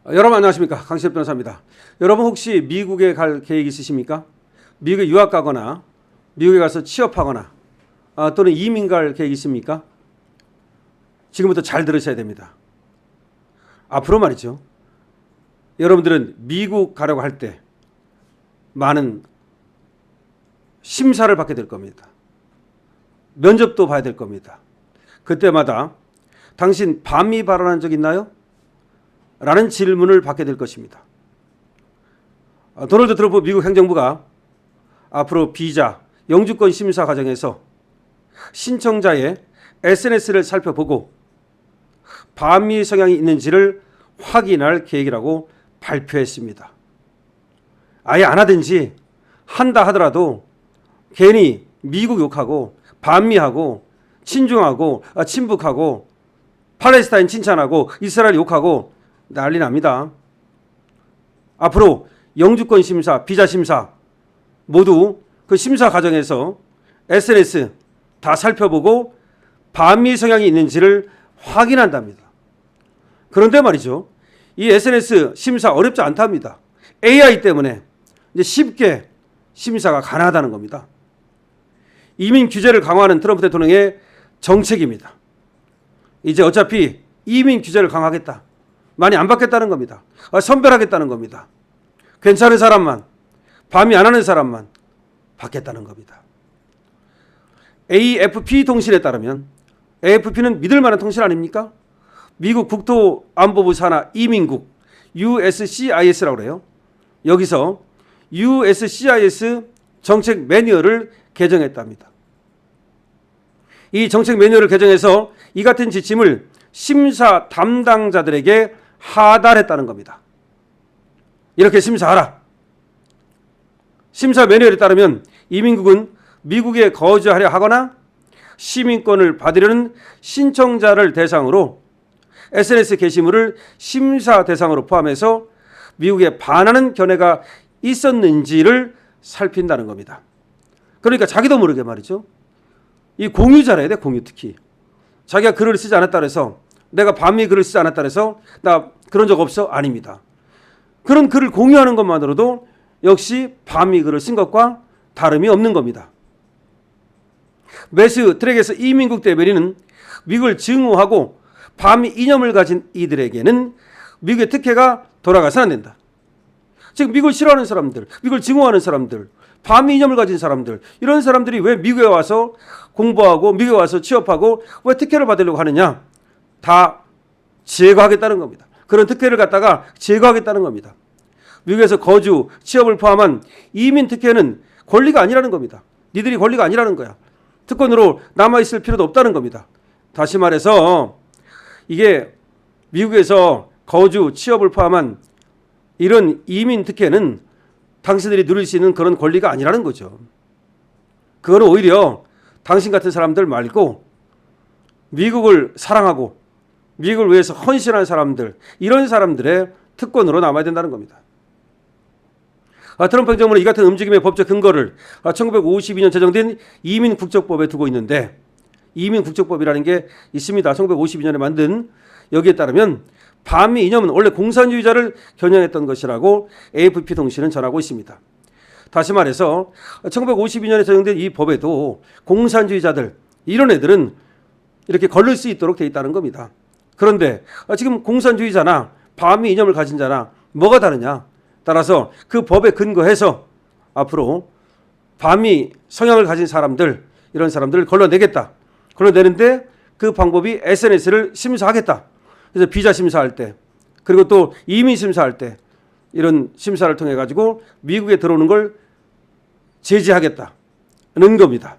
여러분 안녕하십니까, 강시엽 변호사입니다. 여러분 혹시 미국에 갈 계획 있으십니까? 미국에 유학 가거나 미국에 가서 취업하거나 또는 이민 갈 계획 있습니까? 지금부터 잘 들으셔야 됩니다. 앞으로 말이죠, 여러분들은 미국 가려고 할 때 많은 심사를 받게 될 겁니다. 면접도 봐야 될 겁니다. 그때마다 당신 반미 발언한 적 있나요? 라는 질문을 받게 될 것입니다. 도널드 트럼프 미국 행정부가 앞으로 비자, 영주권 심사 과정에서 신청자의 SNS를 살펴보고 반미 성향이 있는지를 확인할 계획이라고 발표했습니다. 아예 안 하든지 한다 하더라도 괜히 미국 욕하고 반미하고 친중하고 친북하고 팔레스타인 칭찬하고 이스라엘 욕하고 난리 납니다. 앞으로 영주권 심사, 비자 심사 모두 그 심사 과정에서 SNS 다 살펴보고 반미 성향이 있는지를 확인한답니다. 그런데 말이죠, 이 SNS 심사 어렵지 않답니다. AI 때문에 이제 쉽게 심사가 가능하다는 겁니다. 이민 규제를 강화하는 트럼프 대통령의 정책입니다. 이제 어차피 이민 규제를 강화하겠다, 많이 안 받겠다는 겁니다. 선별하겠다는 겁니다. 괜찮은 사람만, 반미 안 하는 사람만 받겠다는 겁니다. AFP 통신에 따르면, AFP는 믿을 만한 통신 아닙니까? 미국 국토안보부 산하 이민국 USCIS라고 그래요. 여기서 USCIS 정책 매뉴얼을 개정했답니다. 이 정책 매뉴얼을 개정해서 이 같은 지침을 심사 담당자들에게 하달했다는 겁니다. 이렇게 심사하라. 심사 매뉴얼에 따르면 이민국은 미국에 거주하려 하거나 시민권을 받으려는 신청자를 대상으로 SNS 게시물을 심사 대상으로 포함해서 미국에 반하는 견해가 있었는지를 살핀다는 겁니다. 그러니까 자기도 모르게 말이죠, 이 공유 잘해야 돼. 공유. 특히 자기가 글을 쓰지 않았다 그래서, 내가 반미 글을 쓰지 않았다 그래서 나 그런 적 없어? 아닙니다. 그런 글을 공유하는 것만으로도 역시 반미 글을 쓴 것과 다름이 없는 겁니다. 매스 트랙에서 이민국 대변인은 미국을 증오하고 반미 이념을 가진 이들에게는 미국의 특혜가 돌아가서 안 된다. 즉 미국을 싫어하는 사람들, 미국을 증오하는 사람들, 반미 이념을 가진 사람들, 이런 사람들이 왜 미국에 와서 공부하고 미국에 와서 취업하고 왜 특혜를 받으려고 하느냐? 다 제거하겠다는 겁니다. 그런 특혜를 갖다가 제거하겠다는 겁니다. 미국에서 거주, 취업을 포함한 이민 특혜는 권리가 아니라는 겁니다. 니들이 권리가 아니라는 거야. 특권으로 남아있을 필요도 없다는 겁니다. 다시 말해서 이게 미국에서 거주, 취업을 포함한 이런 이민 특혜는 당신들이 누릴 수 있는 그런 권리가 아니라는 거죠. 그거는 오히려 당신 같은 사람들 말고 미국을 사랑하고 미국을 위해서 헌신한 사람들, 이런 사람들의 특권으로 남아야 된다는 겁니다. 트럼프 행정부는 이 같은 움직임의 법적 근거를 1952년 제정된 이민국적법에 두고 있는데, 이민국적법이라는 게 있습니다. 1952년에 만든, 여기에 따르면 반미 이념은 원래 공산주의자를 겨냥했던 것이라고 AFP 통신은 전하고 있습니다. 다시 말해서 1952년에 제정된 이 법에도 공산주의자들, 이런 애들은 이렇게 걸릴 수 있도록 돼 있다는 겁니다. 그런데 지금 공산주의자나 반미 이념을 가진 자나 뭐가 다르냐? 따라서 그 법에 근거해서 앞으로 반미 성향을 가진 사람들, 이런 사람들을 걸러내겠다. 걸러내는데 그 방법이 SNS를 심사하겠다. 그래서 비자 심사할 때, 그리고 또 이민 심사할 때 이런 심사를 통해 가지고 미국에 들어오는 걸 제지하겠다는 겁니다.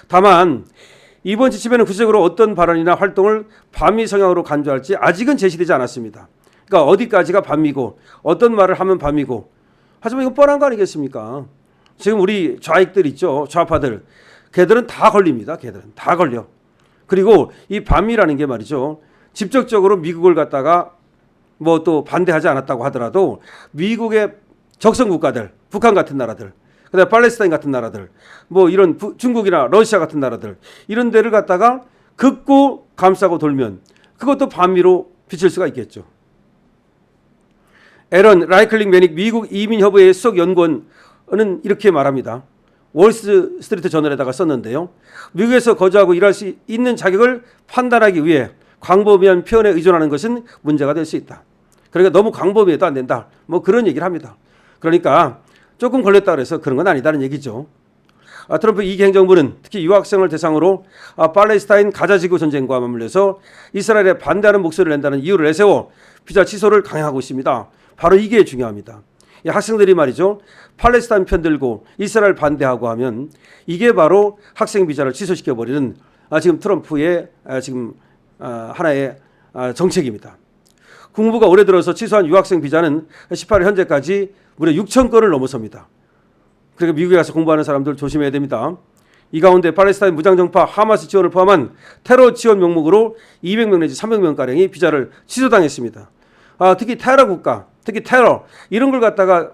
다만 이번 지침에는 구체적으로 어떤 발언이나 활동을 반미 성향으로 간주할지 아직은 제시되지 않았습니다. 그러니까 어디까지가 반미고 어떤 말을 하면 반미고, 하지만 이건 뻔한 거 아니겠습니까? 지금 우리 좌익들 있죠, 좌파들, 걔들은 다 걸립니다. 걔들은 다 걸려. 그리고 이 반미라는 게 말이죠, 직접적으로 미국을 갖다가 뭐 또 반대하지 않았다고 하더라도 미국의 적성 국가들, 북한 같은 나라들, 그다음에 팔레스타인 같은 나라들, 뭐 이런 중국이나 러시아 같은 나라들, 이런 데를 갖다가 긋고 감싸고 돌면 그것도 반미로 비칠 수가 있겠죠. 에런 라이클링 매닉 미국 이민협의회 수석 연구원은 이렇게 말합니다. 월스트리트 저널에다가 썼는데요. 미국에서 거주하고 일할 수 있는 자격을 판단하기 위해 광범위한 표현에 의존하는 것은 문제가 될 수 있다. 그러니까 너무 광범위해도 안 된다. 뭐 그런 얘기를 합니다. 그러니까 조금 걸렸다 그래서 그런 건 아니다는 얘기죠. 트럼프 2기 행정부는 특히 유학생을 대상으로 팔레스타인 가자지구 전쟁과 맞물려서 이스라엘에 반대하는 목소리를 낸다는 이유를 내세워 비자 취소를 강행하고 있습니다. 바로 이게 중요합니다. 이 학생들이 말이죠. 팔레스타인 편들고 이스라엘 반대하고 하면 이게 바로 학생 비자를 취소시켜버리는 지금 트럼프의 지금 하나의 정책입니다. 국무부가 올해 들어서 취소한 유학생 비자는 18일 현재까지 무려 6천 건을 넘어섭니다. 그러니까 미국에 가서 공부하는 사람들 조심해야 됩니다. 이 가운데 팔레스타인 무장정파 하마스 지원을 포함한 테러 지원 명목으로 200명 내지 300명가량이 비자를 취소당했습니다. 특히 테러 국가, 특히 테러 이런 걸 갖다가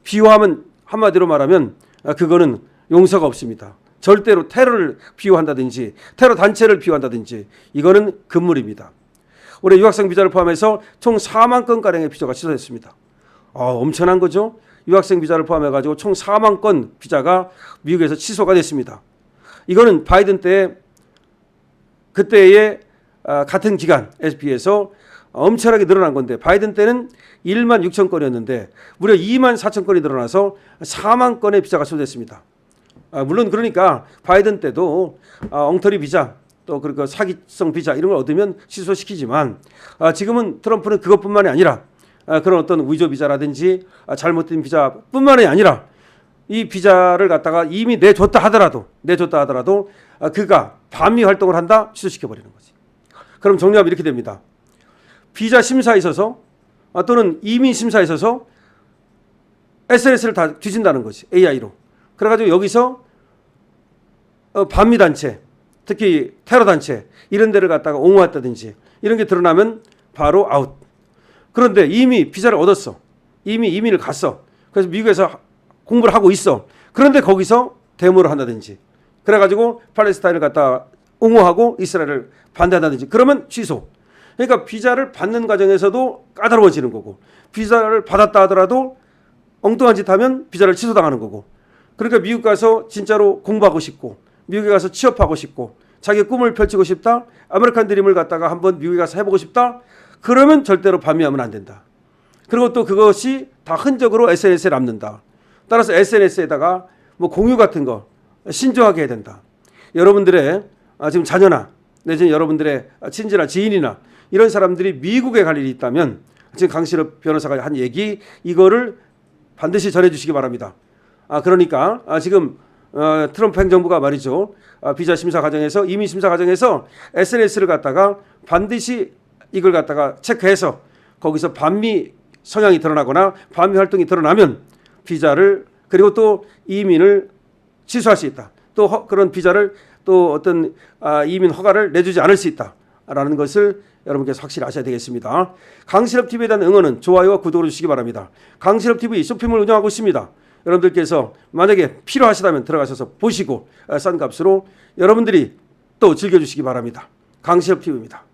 비유하면 한마디로 말하면 그거는 용서가 없습니다. 절대로 테러를 비유한다든지 테러 단체를 비유한다든지 이거는 금물입니다. 올해 유학생 비자를 포함해서 총 4만 건가량의 비자가 취소됐습니다. 엄청난 거죠. 유학생 비자를 포함해가지고 총 4만 건 비자가 미국에서 취소가 됐습니다. 이거는 바이든 때 그때의 같은 기간에 비해서 엄청나게 늘어난 건데 바이든 때는 1만 6천 건이었는데 무려 2만 4천 건이 늘어나서 4만 건의 비자가 취소됐습니다. 물론 그러니까 바이든 때도 엉터리 비자 또 그리고 사기성 비자 이런 걸 얻으면 취소시키지만 지금은 트럼프는 그것뿐만이 아니라 그런 어떤 위조 비자라든지 잘못된 비자뿐만이 아니라 이 비자를 갖다가 이미 내줬다 하더라도 그가 반미 활동을 한다 취소시켜 버리는 거지. 그럼 정리하면 이렇게 됩니다. 비자 심사에 있어서 또는 이민 심사에 있어서 SNS를 다 뒤진다는 거지. AI로. 그래가지고 여기서 반미 단체, 특히 테러 단체 이런 데를 갖다가 옹호했다든지 이런 게 드러나면 바로 아웃. 그런데 이미 비자를 얻었어. 이미 이민을 갔어. 그래서 미국에서 공부를 하고 있어. 그런데 거기서 데모를 한다든지 그래가지고 팔레스타인을 갖다 옹호하고 이스라엘을 반대한다든지 그러면 취소. 그러니까 비자를 받는 과정에서도 까다로워지는 거고 비자를 받았다 하더라도 엉뚱한 짓 하면 비자를 취소당하는 거고 그러니까 미국 가서 진짜로 공부하고 싶고 미국에 가서 취업하고 싶고 자기 꿈을 펼치고 싶다. 아메리칸 드림을 갖다가 한번 미국에 가서 해보고 싶다. 그러면 절대로 반미하면 안 된다. 그리고 또 그것이 다 흔적으로 SNS에 남는다. 따라서 SNS에다가 뭐 공유 같은 거 신중하게 해야 된다. 여러분들의 지금 자녀나 내지는 여러분들의 친지나 지인이나 이런 사람들이 미국에 갈 일이 있다면 지금 강신업 변호사가 한 얘기 이거를 반드시 전해주시기 바랍니다. 그러니까 지금 트럼프 행정부가 말이죠. 비자 심사 과정에서 이민 심사 과정에서 SNS를 갖다가 반드시 이걸 갖다가 체크해서 거기서 반미 성향이 드러나거나 반미 활동이 드러나면 비자를 그리고 또 이민을 취소할 수 있다. 또 그런 비자를 또 어떤 이민 허가를 내주지 않을 수 있다라는 것을 여러분께서 확실히 아셔야 되겠습니다. 강신업 TV에 대한 응원은 좋아요와 구독을 주시기 바랍니다. 강신업 TV 쇼핑몰 운영하고 있습니다. 여러분들께서 만약에 필요하시다면 들어가셔서 보시고 싼 값으로 여러분들이 또 즐겨주시기 바랍니다. 강신업 TV입니다.